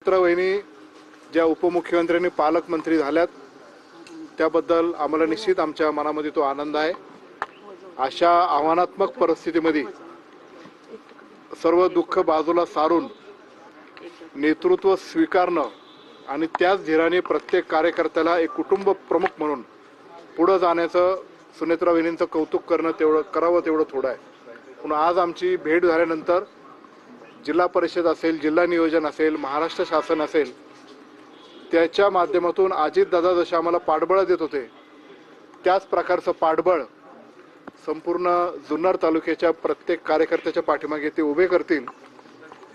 सुनेत्रा वहिनी ज्या उपमुख्यमंत्र्यांनी पालकमंत्री झाल्यात त्याबद्दल आम्हाला निश्चित आमच्या मनामध्ये तो आनंद आहे। अशा आव्हानात्मक परिस्थितीमध्ये सर्व दुःख बाजूला सारून नेतृत्व स्वीकारणं आणि त्याच धीराने प्रत्येक कार्यकर्त्याला एक कुटुंब प्रमुख म्हणून पुढे जाण्याचं सुनेत्रा वहिनींचं कौतुक करणं तेवढं करावं तेवढं थोडं आहे। पण आज आमची भेट झाल्यानंतर जिल्हा परिषद असेल, जिल्हा नियोजन असेल, महाराष्ट्र शासन असेल, त्याच्या माध्यमातून अजितदादा जसे आम्हाला पाठबळ देत होते त्याच प्रकारचं पाठबळ संपूर्ण जुन्नर तालुक्याच्या प्रत्येक कार्यकर्त्याच्या पाठीमागे ते उभे करतील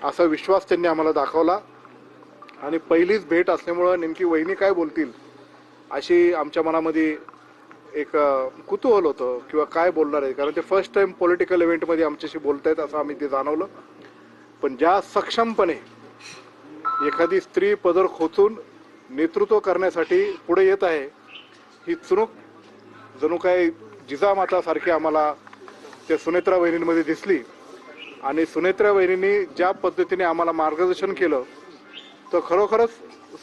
असा विश्वास त्यांनी आम्हाला दाखवला। आणि पहिलीच भेट असल्यामुळे नेमकी वहिनी काय बोलतील अशी आमच्या मनामध्ये एक कुतूहल होतं किंवा काय बोलणार आहे, कारण ते फर्स्ट टाइम पॉलिटिकल इव्हेंटमध्ये आमच्याशी बोलतायत असं आम्ही ते जाणवलं। पण ज्या सक्षमपणे एखादी स्त्री पदर खोचून नेतृत्व करण्यासाठी पुढे येत आहे ही चुणूक जणू काय जिजामातासारखी आम्हाला त्या सुनेत्रा वहिनींमध्ये दिसली। आणि सुनेत्रा वहिनींनी ज्या पद्धतीने आम्हाला मार्गदर्शन केलं तर खरोखरच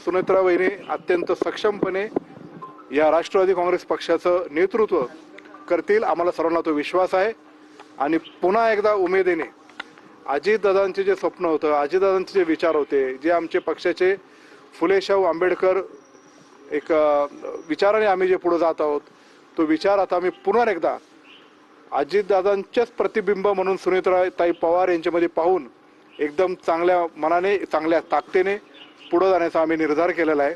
सुनेत्रा वहिनी अत्यंत सक्षमपणे या राष्ट्रवादी काँग्रेस पक्षाचं नेतृत्व करतील, आम्हाला सर्वांना तो विश्वास आहे। आणि पुन्हा एकदा उमेदीने अजितदादांचे जे स्वप्न होतं, अजितदादांचे जे विचार होते, जे आमचे पक्षाचे फुले शाहू आंबेडकर एक विचाराने आम्ही जे पुढे जात आहोत तो विचार आता आम्ही पुन्हा एकदा अजितदादांचेच प्रतिबिंब म्हणून सुनेत्राताई पवार यांच्यामध्ये पाहून एकदम चांगल्या मनाने, चांगल्या ताकदीने पुढे जाण्याचा आम्ही निर्धार केलेला आहे।